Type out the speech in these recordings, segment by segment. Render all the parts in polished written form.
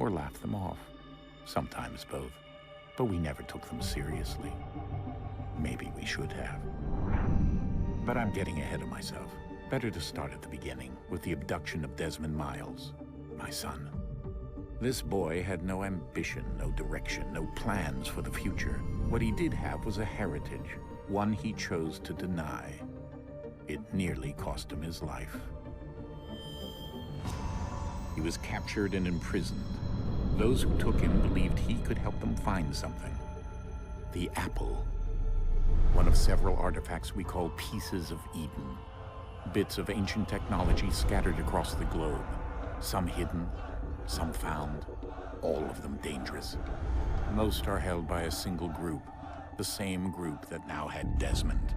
or laugh them off. Sometimes both. But we never took them seriously. Maybe we should have. But I'm getting ahead of myself. Better to start at the beginning, with the abduction of Desmond Miles, my son. This boy had no ambition, no direction, no plans for the future. What he did have was a heritage, one he chose to deny. It nearly cost him his life. He was captured and imprisoned. Those who took him believed he could help them find something. The apple. One of several artifacts we call pieces of Eden. Bits of ancient technology scattered across the globe. Some hidden, some found, all of them dangerous. Most are held by a single group, the same group that now had Desmond.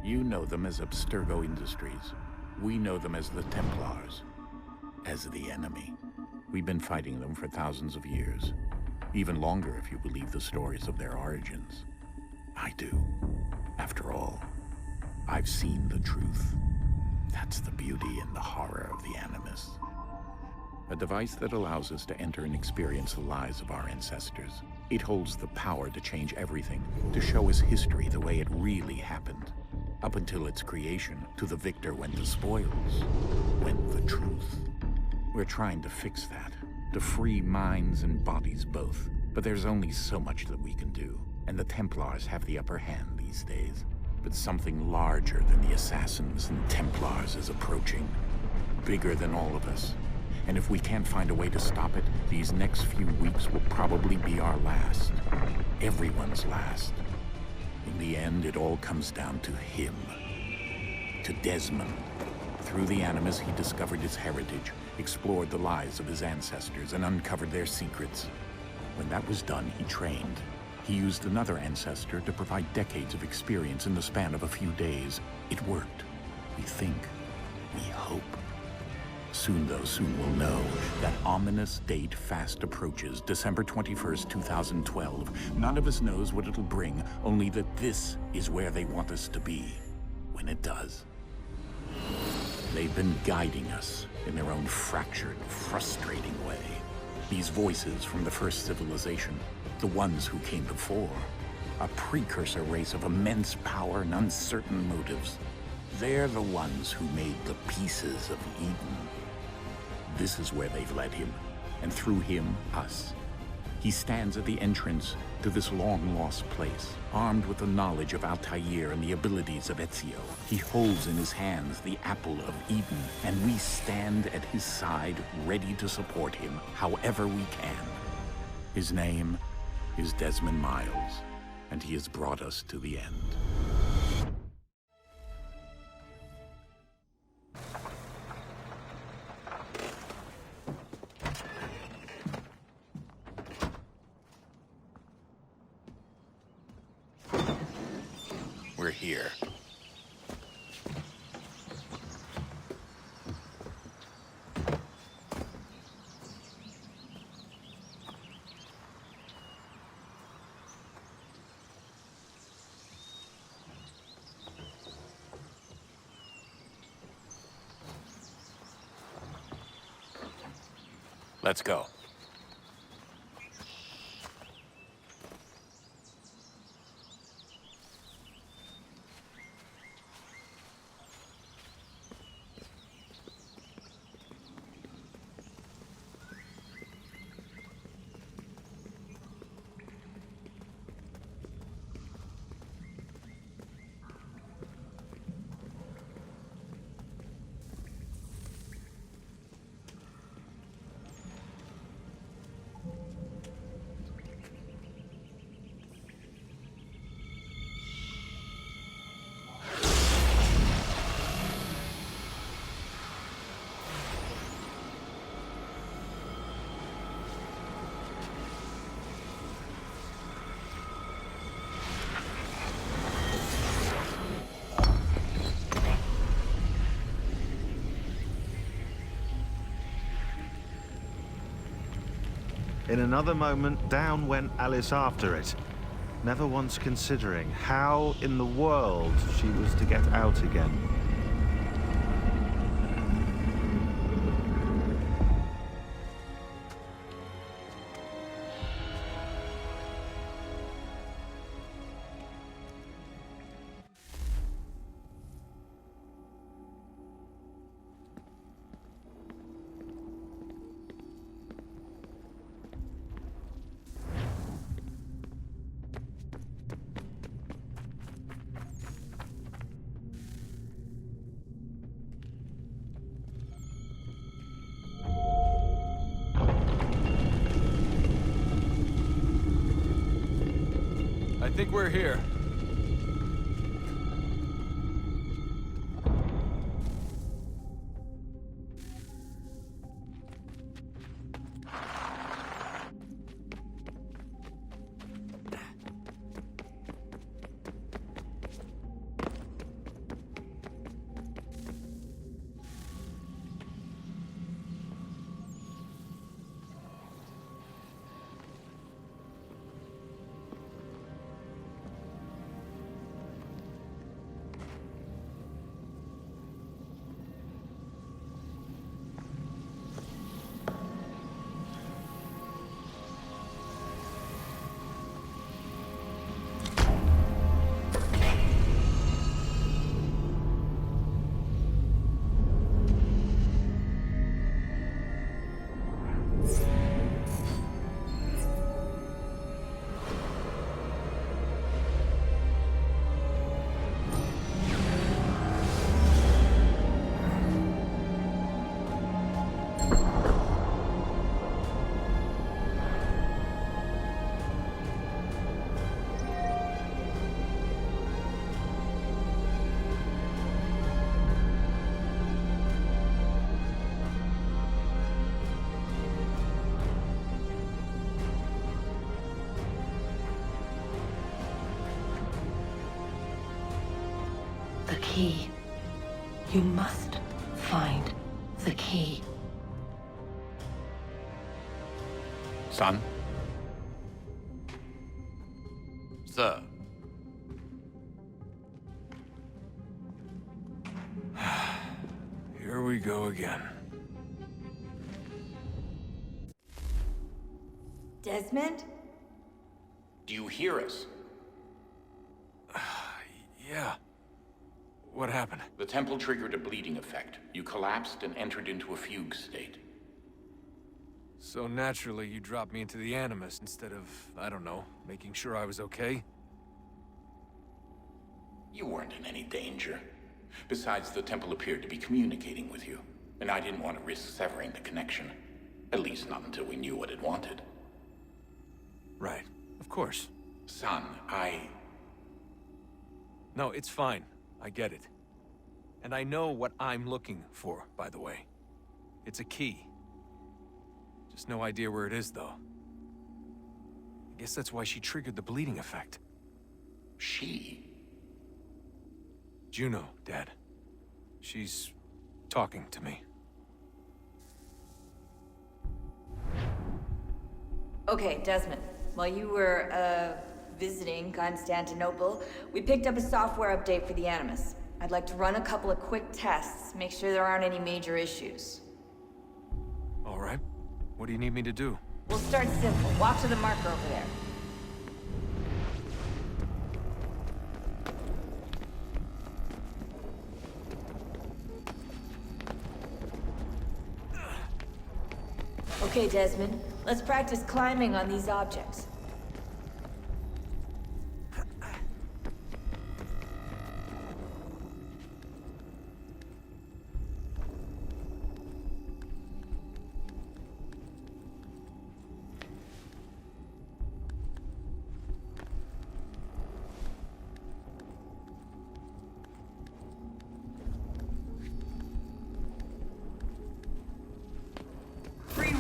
You know them as Abstergo Industries. We know them as the Templars, as the enemy. We've been fighting them for thousands of years, even longer if you believe the stories of their origins. I do. After all, I've seen the truth. That's the beauty and the horror of the Animus. A device that allows us to enter and experience the lives of our ancestors. It holds the power to change everything, to show us history the way it really happened. Up until its creation, to the victor went the spoils, went the truth. We're trying to fix that, to free minds and bodies both. But there's only so much that we can do, and the Templars have the upper hand these days. But something larger than the Assassins and Templars is approaching, bigger than all of us. And if we can't find a way to stop it, these next few weeks will probably be our last. Everyone's last. In the end, it all comes down to him. To Desmond. Through the Animus, he discovered his heritage, explored the lives of his ancestors, and uncovered their secrets. When that was done, he trained. He used another ancestor to provide decades of experience in the span of a few days. It worked. We think. We hope. Soon, though, soon we'll know. That ominous date fast approaches, December 21st, 2012. None of us knows what it'll bring, only that this is where they want us to be, when it does. They've been guiding us in their own fractured, frustrating way. These voices from the first civilization, the ones who came before, a precursor race of immense power and uncertain motives. They're the ones who made the pieces of Eden. This is where they've led him, and through him, us. He stands at the entrance to this long-lost place, armed with the knowledge of Altair and the abilities of Ezio. He holds in his hands the apple of Eden, and we stand at his side, ready to support him however we can. His name is Desmond Miles, and he has brought us to the end. We're here. Let's go. In another moment, down went Alice after it, never once considering how in the world she was to get out again. I think we're here. The key. You must find the key. Son? Sir. Here we go again. Desmond? Do you hear us? Yeah. What happened? The temple triggered a bleeding effect. You collapsed and entered into a fugue state. So naturally, you dropped me into the Animus instead of, I don't know, making sure I was okay? You weren't in any danger. Besides, the temple appeared to be communicating with you, and I didn't want to risk severing the connection. At least not until we knew what it wanted. Right. Of course. Son, No, it's fine. I get it. And I know what I'm looking for, by the way. It's a key. Just no idea where it is, though. I guess that's why she triggered the bleeding effect. She? Juno, Dad. She's talking to me. Okay, Desmond. While you were, visiting Constantinople, we picked up a software update for the Animus. I'd like to run a couple of quick tests, make sure there aren't any major issues. All right. What do you need me to do? We'll start simple. Walk to the marker over there. Okay, Desmond. Let's practice climbing on these objects.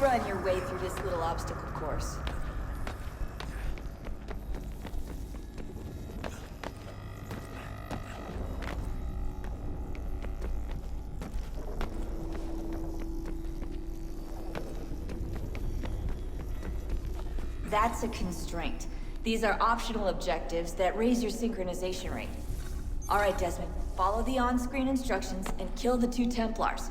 Run your way through this little obstacle course. That's a constraint. These are optional objectives that raise your synchronization rate. All right, Desmond, follow the on-screen instructions and kill the 2 Templars.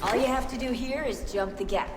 All you have to do here is jump the gap.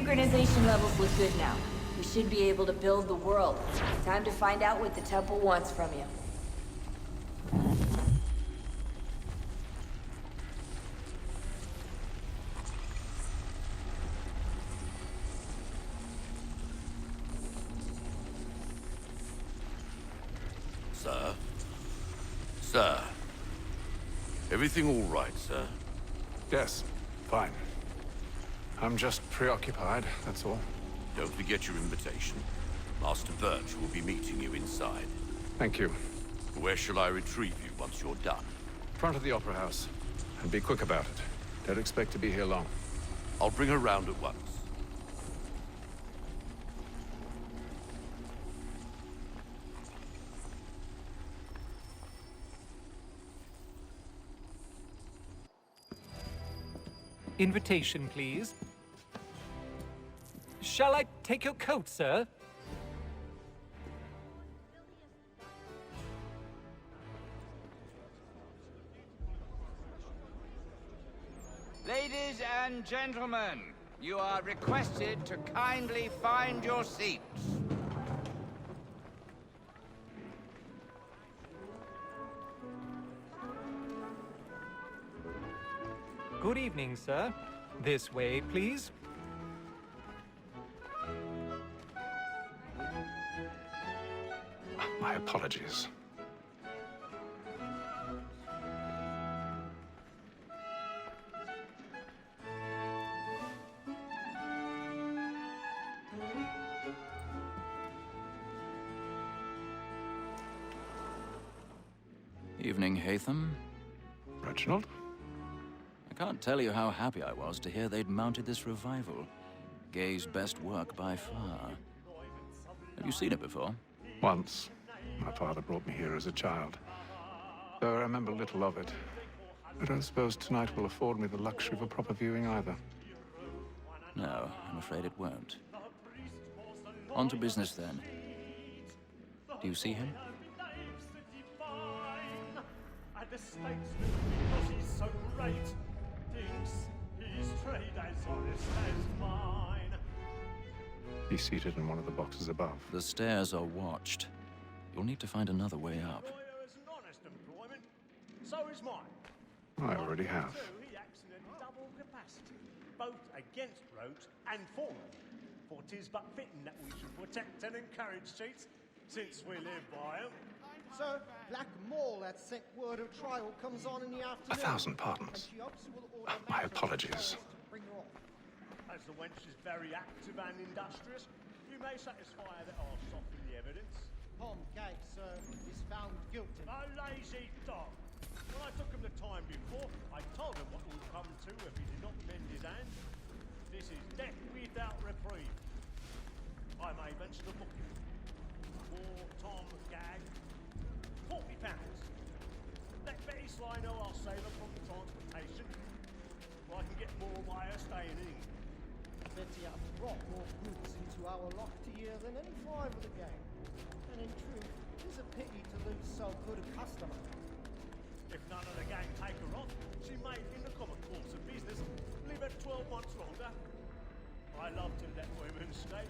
Synchronization levels look good now. We should be able to build the world. Time to find out what the temple wants from you. Sir? Sir? Everything all right, sir? Yes, fine. I'm just preoccupied, that's all. Don't forget your invitation. Master Birch will be meeting you inside. Thank you. Where shall I retrieve you once you're done? Front of the Opera House. And be quick about it. Don't expect to be here long. I'll bring her round at once. Invitation, please. Shall I take your coat, sir? Ladies and gentlemen, you are requested to kindly find your seats. Good evening, sir. This way, please. My apologies. Evening, Hatham. Reginald? I can't tell you how happy I was to hear they'd mounted this revival. Gay's best work by far. Have you seen it before? Once. My father brought me here as a child. Though I remember little of it. I don't suppose tonight will afford me the luxury of a proper viewing either. No, I'm afraid it won't. On to business then. Do you see him? The statesman, because he's so great, thinks his trade as honest as mine. He's seated in one of the boxes above. The stairs are watched. You'll need to find another way up. Lawyer is an honest employment, so is mine. I already have. He acts in a double capacity, both against rogues and for them. For 'tis but fitting that we should protect and encourage cheats, since we live by 'em. Sir, Black Mall had sent word of trial comes on in the afternoon. 1,000 pardons. My apologies. As the wench is very active and industrious, you may satisfy her that I'll soften the evidence. Tom Gate, sir, is found guilty. A lazy dog. When I took him the time before, I told him what would come to if he did not mend his hand. This is death without reprieve. I may venture to book him. For Tom Gag, £40. Let Betty Sly know I'll save her from transportation, so I can get more by her staying in. Betty hath brought more goods into our locked year than any five of the gang. And in truth, it is a pity to lose so good a customer. If none of the gang take her on, she may, in the common course of business, leave her 12 months longer. I love to let women stay.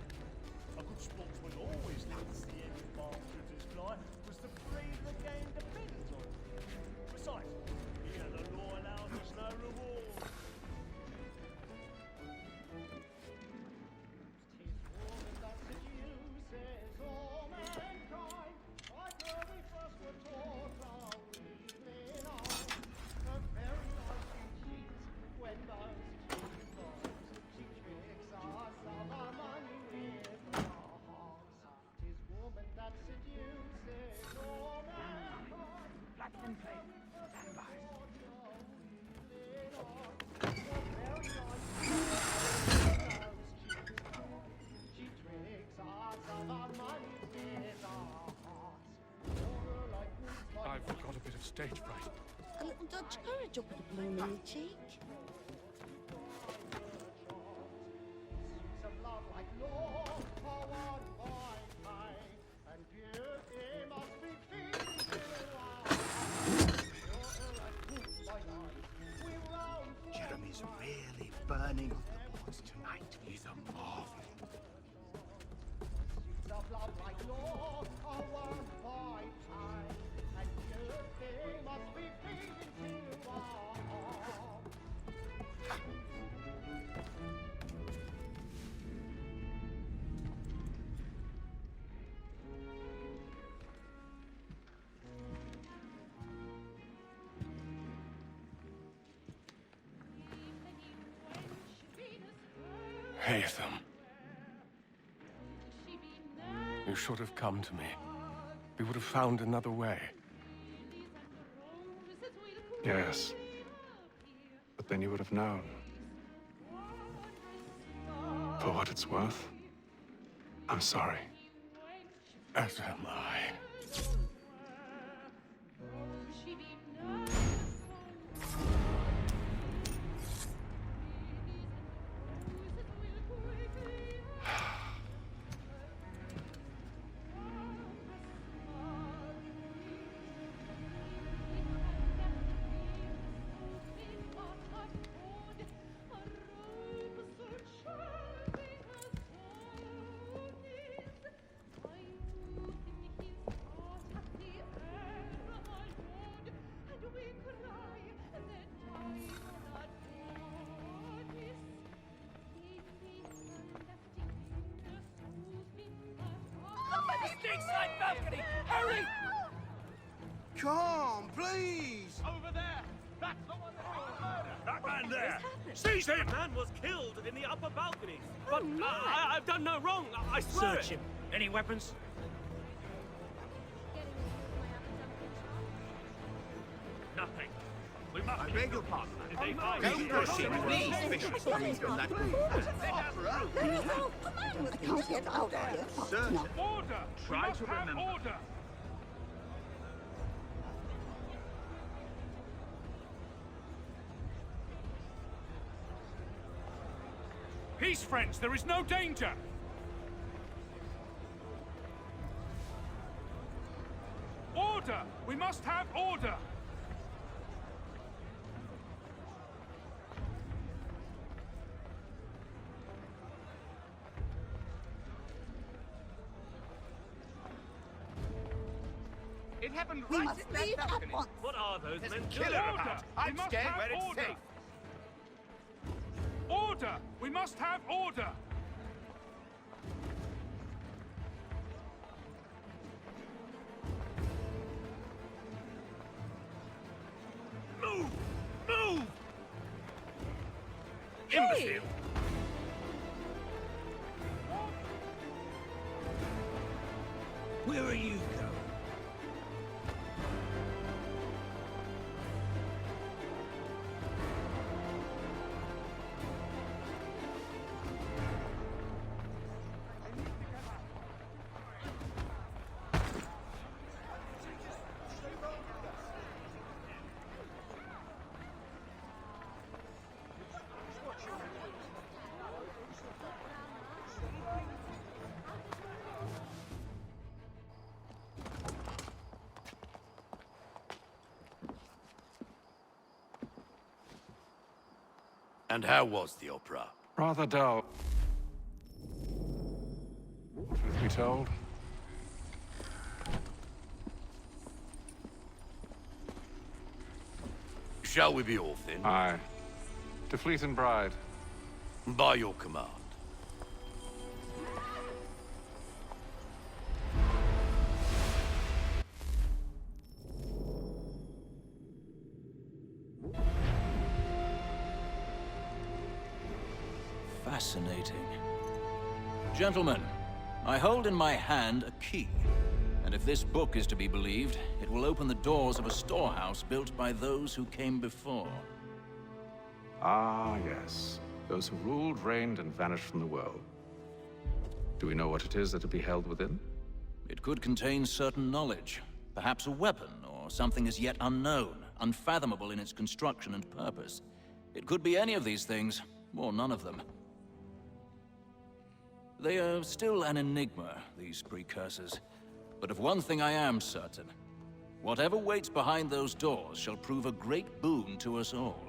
A good sportsman always lets the end bastards fly, because the breed of the game depends on it. Besides, here the law allows us no reward. I've got a bit of stage fright. A little Dutch courage will put a bloom in your cheek. Jeremy's really burning off the boards tonight. He's a repay them. You should have come to me. We would have found another way. Yes. But then you would have known. For what it's worth, I'm sorry. As am I. Balcony! Hurry! Come, please! Over there! That's the one that That man there! Seize him! The man was killed in the upper balcony. But I've done no wrong, I swear. Search him. Any weapons? Nothing. We must I beg your pardon. Did they find Don't push him, please. Bishop's coming from that room. I can't get out of here fast Search enough. him. Order! Try to remember. Order! Peace, friends. There is no danger. Order! We must have order! It happened We right must in that leave at balcony. once. What are those There's men a doing? killer Order! about. We I'm must staying have where it's order. safe. Order! We must have order! Move! Move! Imbecile! Where are you going? And how was the opera? Rather dull. Truth be told, Shall we be off then? aye. To Fleet and Bride. By your command. Fascinating. Gentlemen, I hold in my hand a key. And if this book is to be believed, it will open the doors of a storehouse built by those who came before. Ah, yes. Those who ruled, reigned, and vanished from the world. Do we know what it is that will be held within? It could contain certain knowledge. Perhaps a weapon, or something as yet unknown, unfathomable in its construction and purpose. It could be any of these things, or none of them. They are still an enigma, these precursors. But of one thing I am certain. Whatever waits behind those doors shall prove a great boon to us all.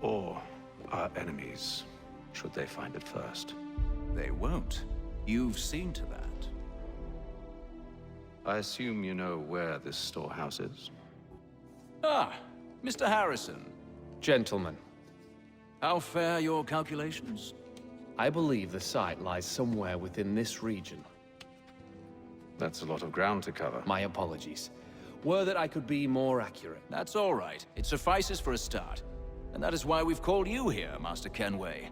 Or our enemies, should they find it first. They won't. You've seen to that. I assume you know where this storehouse is? Ah, Mr. Harrison. Gentlemen, How fare your calculations? I believe the site lies somewhere within this region. That's a lot of ground to cover. My apologies. Were that I could be more accurate. That's all right. It suffices for a start. And that is why we've called you here, Master Kenway.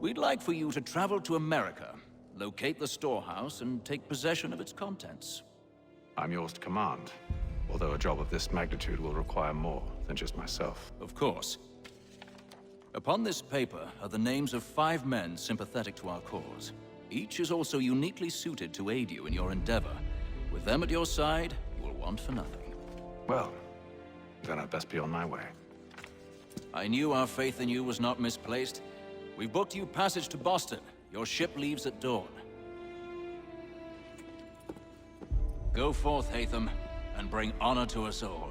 We'd like for you to travel to America, locate the storehouse, and take possession of its contents. I'm yours to command, although a job of this magnitude will require more than just myself. Of course. Upon this paper are the names of 5 men sympathetic to our cause. Each is also uniquely suited to aid you in your endeavor. With them at your side, you will want for nothing. Well, then I'd best be on my way. I knew our faith in you was not misplaced. We've booked you passage to Boston. Your ship leaves at dawn. Go forth, Hatham, and bring honor to us all.